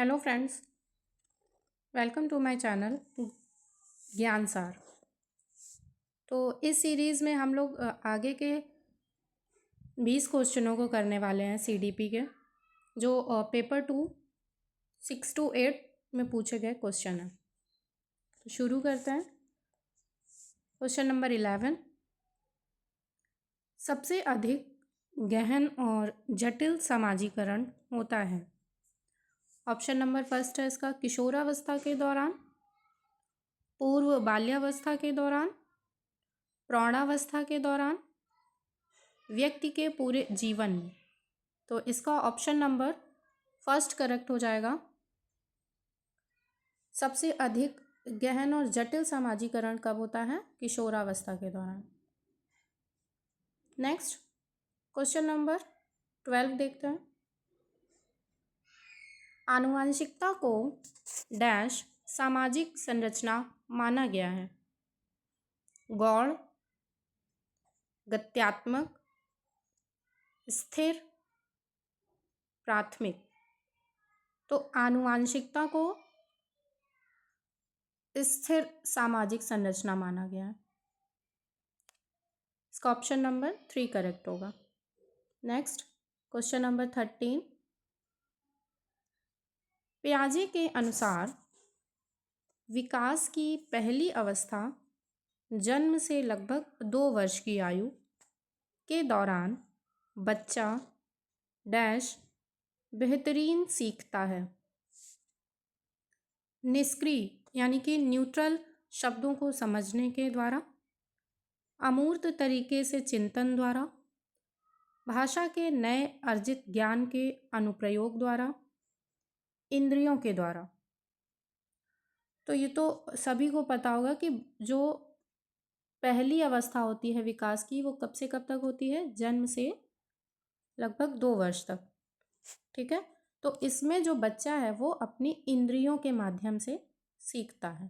Hello friends, welcome to my channel Gyan Saar. तो इस series में हम लोग आगे के 20 क्वेश्चनों को करने वाले हैं सीडीपी के, जो पेपर 2 6 to 8 में पूछे गए क्वेश्चन हैं। तो शुरू करते हैं। क्वेश्चन नंबर 11, सबसे अधिक गहन और जटिल समाजीकरण होता है। ऑप्शन नंबर फर्स्ट है इसका किशोरावस्था के दौरान, पूर्व बाल्यावस्था के दौरान, प्रौढ़ावस्था के दौरान, व्यक्ति के पूरे जीवन में। तो इसका ऑप्शन नंबर फर्स्ट करेक्ट हो जाएगा। सबसे अधिक गहन और जटिल समाजीकरण कब होता है? किशोरावस्था के दौरान। नेक्स्ट क्वेश्चन नंबर 12 देखते हैं। आनुवांशिकता को डैश सामाजिक संरचना माना गया है। गौण, गत्यात्मक, स्थिर, प्राथमिक। तो आनुवांशिकता को स्थिर सामाजिक संरचना माना गया है। इसका ऑप्शन नंबर 3 करेक्ट होगा। नेक्स्ट क्वेश्चन नंबर 13, पियाजे के अनुसार विकास की पहली अवस्था जन्म से लगभग 2 वर्ष की आयु के दौरान बच्चा डैश बेहतरीन सीखता है। निष्क्रिय यानी कि न्यूट्रल शब्दों को समझने के द्वारा, अमूर्त तरीके से चिंतन द्वारा, भाषा के नए अर्जित ज्ञान के अनुप्रयोग द्वारा, इंद्रियों के द्वारा। तो ये तो सभी को पता होगा कि जो पहली अवस्था होती है विकास की, वो कब से कब तक होती है? जन्म से लगभग 2 वर्ष तक। ठीक है, तो इसमें जो बच्चा है वो अपनी इंद्रियों के माध्यम से सीखता है।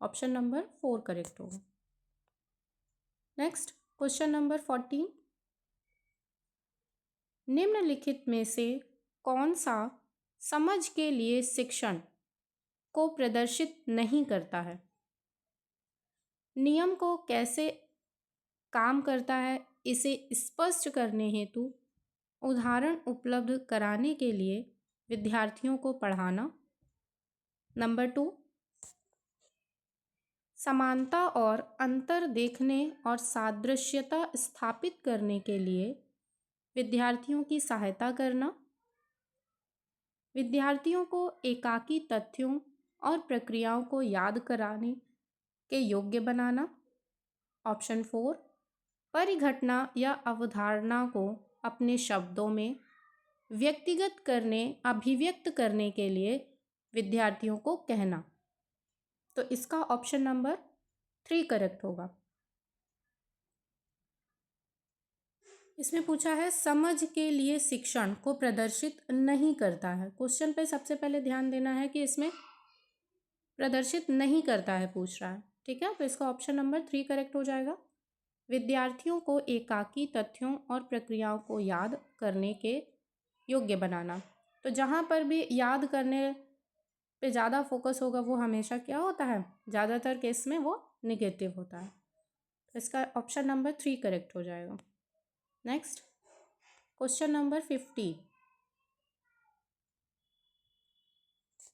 ऑप्शन नंबर 4 करेक्ट होगा। नेक्स्ट क्वेश्चन नंबर 14, निम्नलिखित में से कौन सा समझ के लिए शिक्षण को प्रदर्शित नहीं करता है? नियम को कैसे काम करता है इसे स्पष्ट करने हेतु उदाहरण उपलब्ध कराने के लिए विद्यार्थियों को पढ़ाना। नंबर 2, समानता और अंतर देखने और सादृश्यता स्थापित करने के लिए विद्यार्थियों की सहायता करना। विद्यार्थियों को एकाकी तथ्यों और प्रक्रियाओं को याद कराने के योग्य बनाना। ऑप्शन 4, परिघटना या अवधारणा को अपने शब्दों में अभिव्यक्त करने के लिए विद्यार्थियों को कहना। तो इसका ऑप्शन नंबर 3 करेक्ट होगा। इसमें पूछा है समझ के लिए शिक्षण को प्रदर्शित नहीं करता है। क्वेश्चन पे सबसे पहले ध्यान देना है कि इसमें प्रदर्शित नहीं करता है पूछ रहा है। ठीक है, तो इसका ऑप्शन नंबर 3 करेक्ट हो जाएगा। विद्यार्थियों को एकाकी तथ्यों और प्रक्रियाओं को याद करने के योग्य बनाना। तो जहाँ पर भी याद करने पे ज़्यादा फोकस होगा वो हमेशा क्या होता है? ज़्यादातर केस में वो निगेटिव होता है। तो इसका ऑप्शन नंबर 3 करेक्ट हो जाएगा। नेक्स्ट क्वेश्चन नंबर 50,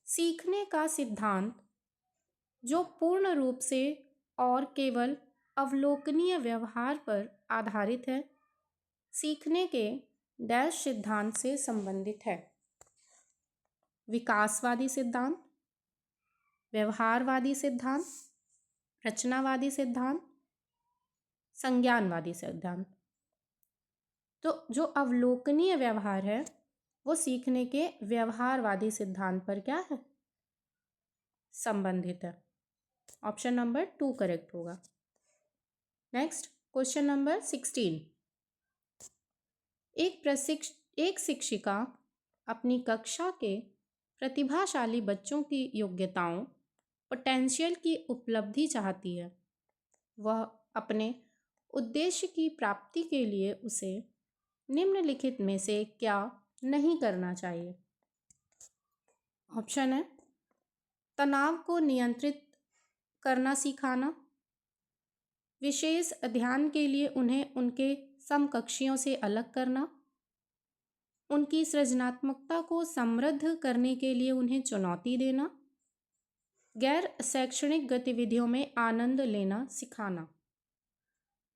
सीखने का सिद्धांत जो पूर्ण रूप से और केवल अवलोकनीय व्यवहार पर आधारित है, सीखने के डैश सिद्धांत से संबंधित है। विकासवादी सिद्धांत, व्यवहारवादी सिद्धांत, रचनावादी सिद्धांत, संज्ञानवादी सिद्धांत। तो जो अवलोकनीय व्यवहार है वो सीखने के व्यवहारवादी सिद्धांत पर क्या है? संबंधित है। ऑप्शन नंबर 2 करेक्ट होगा। नेक्स्ट क्वेश्चन नंबर 16, एक शिक्षिका अपनी कक्षा के प्रतिभाशाली बच्चों की योग्यताओं पोटेंशियल की उपलब्धि चाहती है। वह अपने उद्देश्य की प्राप्ति के लिए उसे निम्नलिखित में से क्या नहीं करना चाहिए? ऑप्शन है तनाव को नियंत्रित करना सिखाना, विशेष ध्यान के लिए उन्हें उनके समकक्षियों से अलग करना, उनकी सृजनात्मकता को समृद्ध करने के लिए उन्हें चुनौती देना, गैर शैक्षणिक गतिविधियों में आनंद लेना सिखाना।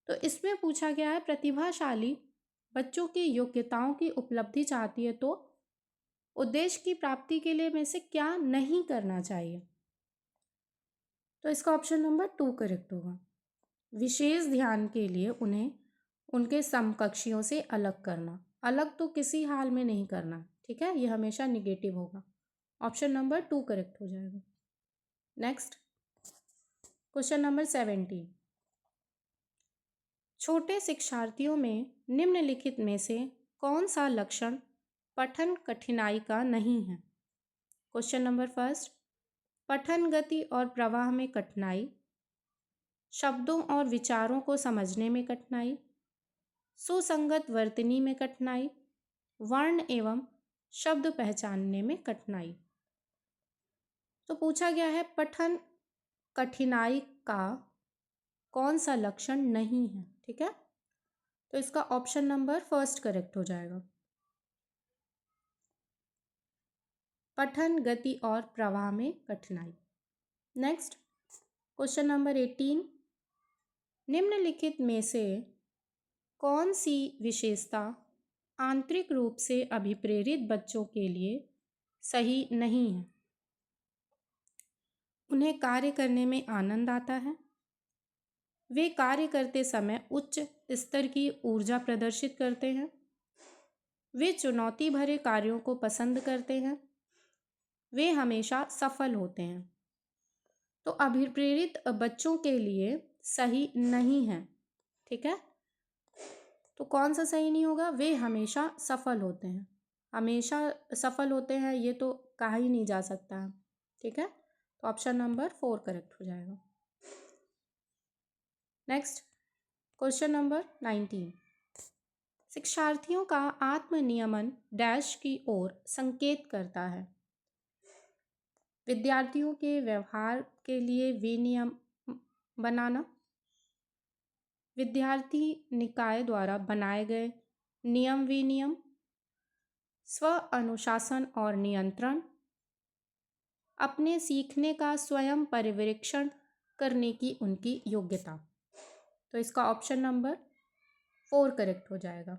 तो इसमें पूछा गया है प्रतिभाशाली बच्चों की योग्यताओं की उपलब्धि चाहती है तो उद्देश्य की प्राप्ति के लिए में से क्या नहीं करना चाहिए। तो इसका ऑप्शन नंबर 2 करेक्ट होगा। विशेष ध्यान के लिए उन्हें उनके समकक्षियों से अलग करना, अलग तो किसी हाल में नहीं करना, ठीक है, ये हमेशा निगेटिव होगा। ऑप्शन नंबर 2 करेक्ट हो जाएगा। नेक्स्ट क्वेश्चन नंबर 17, छोटे शिक्षार्थियों में निम्नलिखित में से कौन सा लक्षण पठन कठिनाई का नहीं है। क्वेश्चन नंबर फर्स्ट, पठन गति और प्रवाह में कठिनाई, शब्दों और विचारों को समझने में कठिनाई, सुसंगत वर्तनी में कठिनाई, वर्ण एवं शब्द पहचानने में कठिनाई। तो पूछा गया है पठन कठिनाई का कौन सा लक्षण नहीं है, ठीक है। तो इसका ऑप्शन नंबर फर्स्ट करेक्ट हो जाएगा। पठन गति और प्रवाह में कठिनाई। नेक्स्ट क्वेश्चन नंबर 18, निम्नलिखित में से कौन सी विशेषता आंतरिक रूप से अभिप्रेरित बच्चों के लिए सही नहीं है। उन्हें कार्य करने में आनंद आता है, वे कार्य करते समय उच्च स्तर की ऊर्जा प्रदर्शित करते हैं, वे चुनौती भरे कार्यों को पसंद करते हैं, वे हमेशा सफल होते हैं। तो अभिप्रेरित बच्चों के लिए सही नहीं है, ठीक है। तो कौन सा सही नहीं होगा, वे हमेशा सफल होते हैं। हमेशा सफल होते हैं ये तो कहा ही नहीं जा सकता है, ठीक है। तो ऑप्शन नंबर 4 करेक्ट हो जाएगा। नेक्स्ट क्वेश्चन नंबर 19, शिक्षार्थियों का आत्मनियमन डैश की ओर संकेत करता है। विद्यार्थियों के व्यवहार के लिए विनियम बनाना, विद्यार्थी निकाय द्वारा बनाए गए नियम विनियम, स्व अनुशासन और नियंत्रण, अपने सीखने का स्वयं परिवीक्षण करने की उनकी योग्यता। तो इसका ऑप्शन नंबर 4 करेक्ट हो जाएगा।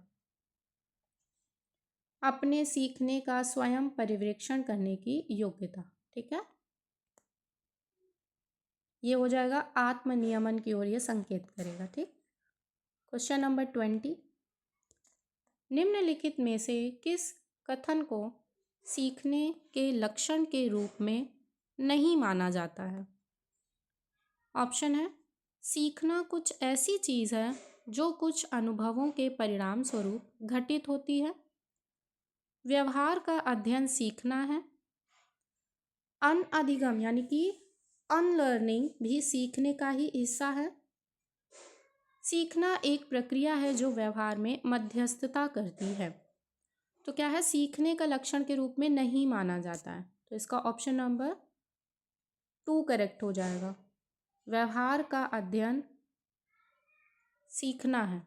अपने सीखने का स्वयं परिवीक्षण करने की योग्यता, ठीक है, ये हो जाएगा आत्मनियमन की ओर ये संकेत करेगा, ठीक। क्वेश्चन नंबर 20, निम्नलिखित में से किस कथन को सीखने के लक्षण के रूप में नहीं माना जाता है। ऑप्शन है सीखना कुछ ऐसी चीज़ है जो कुछ अनुभवों के परिणाम स्वरूप घटित होती है, व्यवहार का अध्ययन सीखना है, अनअधिगम यानी कि अनलर्निंग भी सीखने का ही हिस्सा है, सीखना एक प्रक्रिया है जो व्यवहार में मध्यस्थता करती है। तो क्या है, सीखने का लक्षण के रूप में नहीं माना जाता है। तो इसका ऑप्शन नंबर 2 करेक्ट हो जाएगा। व्यवहार का अध्ययन सीखना है।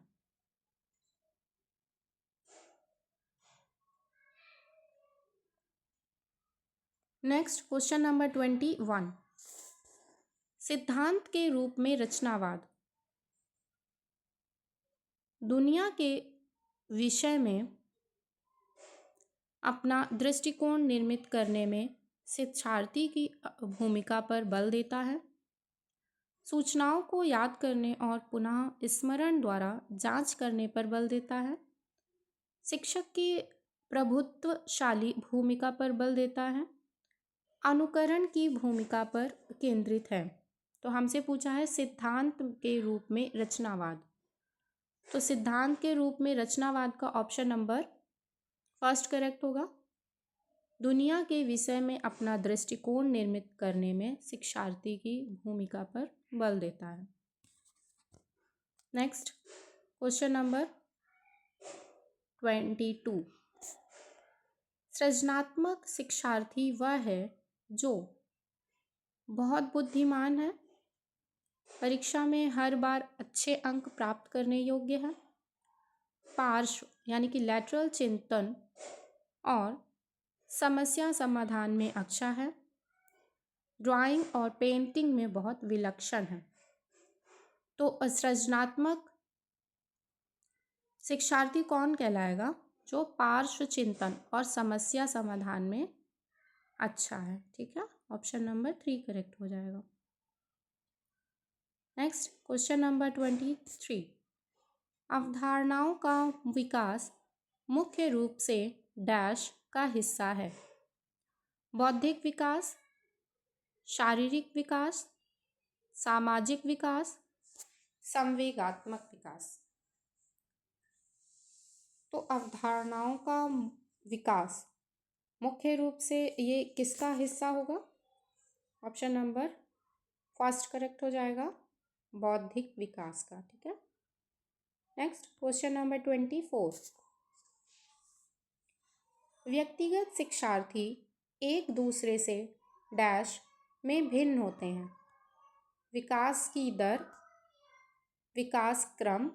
नेक्स्ट क्वेश्चन नंबर 21, सिद्धांत के रूप में रचनावाद, दुनिया के विषय में अपना दृष्टिकोण निर्मित करने में शिक्षार्थी की भूमिका पर बल देता है, सूचनाओं को याद करने और पुनः स्मरण द्वारा जांच करने पर बल देता है, शिक्षक की प्रभुत्वशाली भूमिका पर बल देता है, अनुकरण की भूमिका पर केंद्रित है। तो हमसे पूछा है सिद्धांत के रूप में रचनावाद। तो सिद्धांत के रूप में रचनावाद का ऑप्शन नंबर फर्स्ट करेक्ट होगा। दुनिया के विषय में अपना दृष्टिकोण निर्मित करने में शिक्षार्थी की भूमिका पर बल देता है। नेक्स्ट क्वेश्चन नंबर 22, सृजनात्मक शिक्षार्थी वह है जो बहुत बुद्धिमान है, परीक्षा में हर बार अच्छे अंक प्राप्त करने योग्य है, पार्श्व यानी कि लैटरल चिंतन और समस्या समाधान में अच्छा है, ड्राइंग और पेंटिंग में बहुत विलक्षण है। तो सृजनात्मक शिक्षार्थी कौन कहलाएगा? जो पार्श्व चिंतन और समस्या समाधान में अच्छा है। ठीक है, ऑप्शन नंबर 3 करेक्ट हो जाएगा। Next question number 23। अवधारणाओं का विकास मुख्य रूप से डैश का हिस्सा है? बौद्धिक विकास, शारीरिक विकास, सामाजिक विकास, संवेगात्मक विकास। तो अवधारणाओं का विकास मुख्य रूप से ये किसका हिस्सा होगा? ऑप्शन नंबर फर्स्ट करेक्ट हो जाएगा, बौद्धिक विकास का। ठीक है, नेक्स्ट क्वेश्चन नंबर 24। व्यक्तिगत शिक्षार्थी एक दूसरे से डैश में भिन्न होते हैं? विकास की दर, विकास क्रम,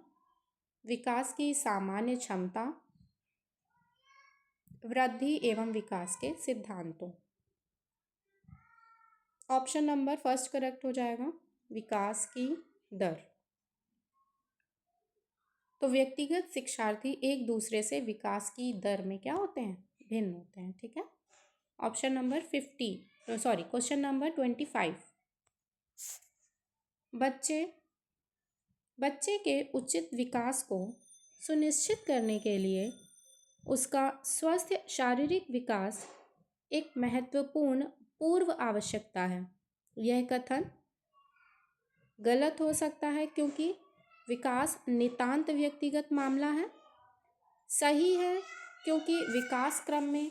विकास की सामान्य क्षमता, वृद्धि एवं विकास के सिद्धांतों। ऑप्शन नंबर फर्स्ट करेक्ट हो जाएगा, विकास की दर। तो व्यक्तिगत शिक्षार्थी एक दूसरे से विकास की दर में क्या होते हैं? भिन्न होते हैं। ठीक है, ऑप्शन नंबर 50 क्वेश्चन नंबर 25। बच्चे के उचित विकास को सुनिश्चित करने के लिए उसका स्वस्थ शारीरिक विकास एक महत्वपूर्ण पूर्व आवश्यकता है। यह कथन गलत हो सकता है क्योंकि विकास नितांत व्यक्तिगत मामला है। सही है क्योंकि विकास क्रम में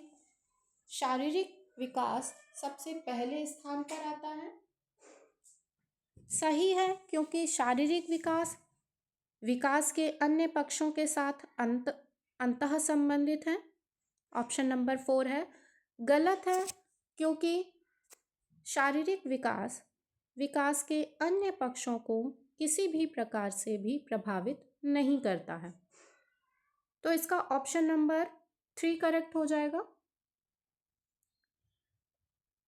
शारीरिक विकास सबसे पहले स्थान पर आता है। सही है क्योंकि शारीरिक विकास के अन्य पक्षों के साथ अंतः संबंधित है। ऑप्शन नंबर 4 है। गलत है क्योंकि शारीरिक विकास के अन्य पक्षों को किसी भी प्रकार से भी प्रभावित नहीं करता है। तो इसका ऑप्शन नंबर 3 करेक्ट हो जाएगा।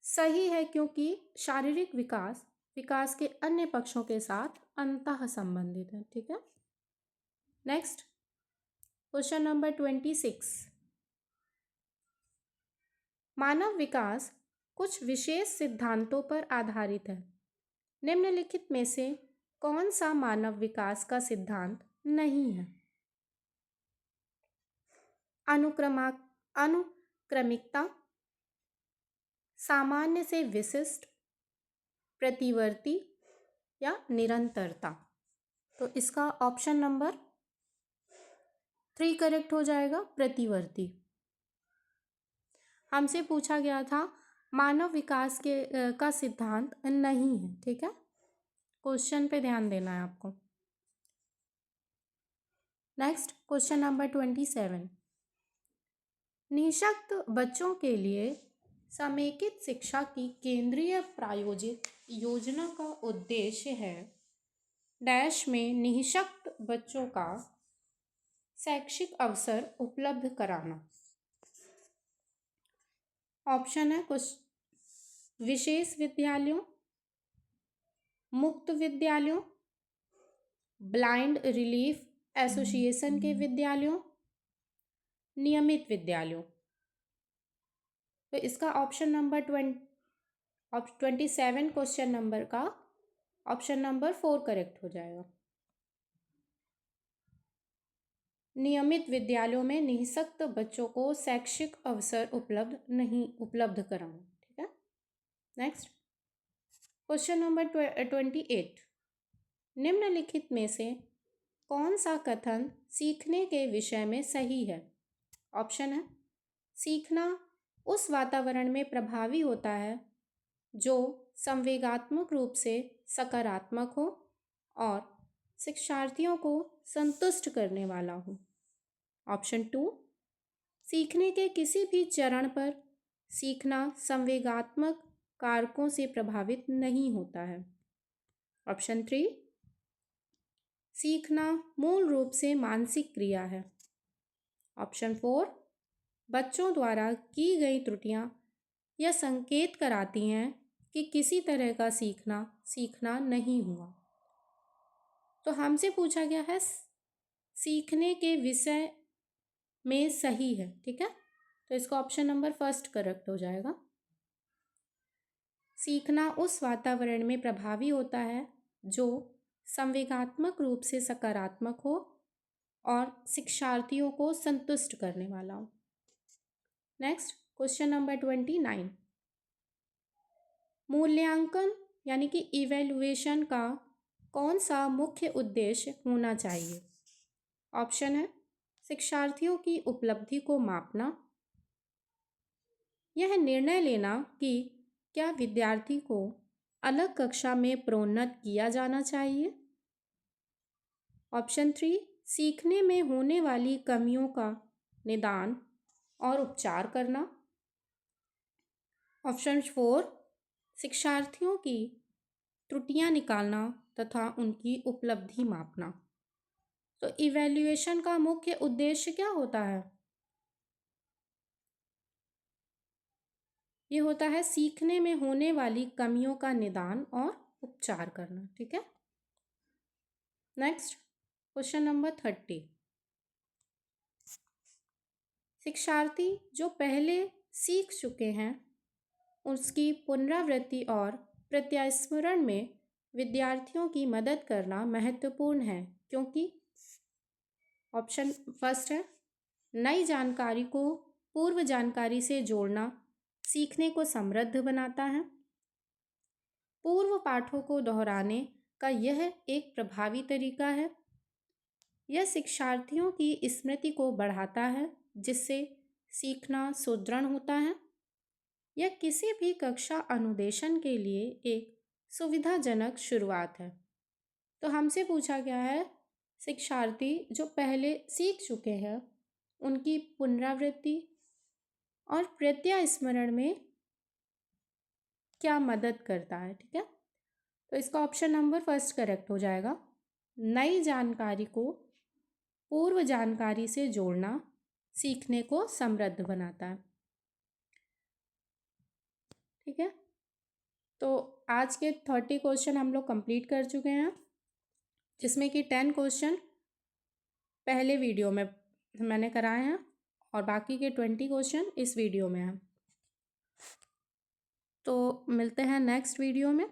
सही है क्योंकि शारीरिक विकास के अन्य पक्षों के साथ अंतः संबंधित है। ठीक है, नेक्स्ट क्वेश्चन नंबर 26। मानव विकास कुछ विशेष सिद्धांतों पर आधारित है। निम्नलिखित में से कौन सा मानव विकास का सिद्धांत नहीं है? अनुक्रमिकता, सामान्य से विशिष्ट, प्रतिवर्ती या निरंतरता। तो इसका ऑप्शन नंबर 3 करेक्ट हो जाएगा, प्रतिवर्ती। हमसे पूछा गया था मानव विकास का सिद्धांत नहीं है। ठीक है, क्वेश्चन पे ध्यान देना है आपको। Next question number 27। निःशक्त बच्चों के लिए समेकित शिक्षा की केंद्रीय प्रायोजित योजना का उद्देश्य है डैश में निःशक्त बच्चों का शैक्षिक अवसर उपलब्ध कराना। ऑप्शन है कुछ विशेष विद्यालयों, मुक्त विद्यालयों, ब्लाइंड रिलीफ एसोसिएशन के विद्यालयों, नियमित विद्यालयों। तो इसका ऑप्शन नंबर 27 क्वेश्चन नंबर का ऑप्शन नंबर 4 करेक्ट हो जाएगा। नियमित विद्यालयों में निःशक्त बच्चों को शैक्षिक अवसर उपलब्ध कराना। ठीक है, नेक्स्ट क्वेश्चन नंबर 28। निम्नलिखित में से कौन सा कथन सीखने के विषय में सही है? ऑप्शन है सीखना उस वातावरण में प्रभावी होता है जो संवेगात्मक रूप से सकारात्मक हो और शिक्षार्थियों को संतुष्ट करने वाला हो। ऑप्शन 2 सीखने के किसी भी चरण पर सीखना संवेगात्मक कारकों से प्रभावित नहीं होता है। ऑप्शन 3, सीखना मूल रूप से मानसिक क्रिया है। ऑप्शन 4, बच्चों द्वारा की गई त्रुटियां यह संकेत कराती हैं कि किसी तरह का सीखना नहीं हुआ। तो हमसे पूछा गया है सीखने के विषय में सही है, ठीक है। तो इसका ऑप्शन नंबर फर्स्ट करेक्ट हो जाएगा। सीखना उस वातावरण में प्रभावी होता है जो संवेगात्मक रूप से सकारात्मक हो और शिक्षार्थियों को संतुष्ट करने वाला हो। नेक्स्ट क्वेश्चन नंबर 29, मूल्यांकन यानी कि इवैल्यूएशन का कौन सा मुख्य उद्देश्य होना चाहिए? ऑप्शन है शिक्षार्थियों की उपलब्धि को मापना, यह निर्णय लेना कि क्या विद्यार्थी को अलग कक्षा में प्रोन्नत किया जाना चाहिए। ऑप्शन 3, सीखने में होने वाली कमियों का निदान और उपचार करना। ऑप्शन 4, शिक्षार्थियों की त्रुटियां निकालना तथा उनकी उपलब्धि मापना। तो इवैल्यूएशन का मुख्य उद्देश्य क्या होता है? ये होता है सीखने में होने वाली कमियों का निदान और उपचार करना, ठीक है। नेक्स्ट क्वेश्चन नंबर 30, शिक्षार्थी जो पहले सीख चुके हैं उसकी पुनरावृत्ति और प्रत्यास्मरण में विद्यार्थियों की मदद करना महत्वपूर्ण है क्योंकि ऑप्शन फर्स्ट है नई जानकारी को पूर्व जानकारी से जोड़ना सीखने को समृद्ध बनाता है। पूर्व पाठों को दोहराने का यह एक प्रभावी तरीका है। यह शिक्षार्थियों की स्मृति को बढ़ाता है जिससे सीखना सुदृढ़ होता है। यह किसी भी कक्षा अनुदेशन के लिए एक सुविधाजनक शुरुआत है। तो हमसे पूछा गया है शिक्षार्थी जो पहले सीख चुके हैं उनकी पुनरावृत्ति और प्रत्यास्मरण में क्या मदद करता है, ठीक है। तो इसका ऑप्शन नंबर फर्स्ट करेक्ट हो जाएगा। नई जानकारी को पूर्व जानकारी से जोड़ना सीखने को समृद्ध बनाता है, ठीक है। तो आज के 30 क्वेश्चन हम लोग कंप्लीट कर चुके हैं जिसमें कि 10 क्वेश्चन पहले वीडियो में मैंने कराए हैं और बाकी के 20 क्वेश्चन इस वीडियो में हैं। तो मिलते हैं नेक्स्ट वीडियो में।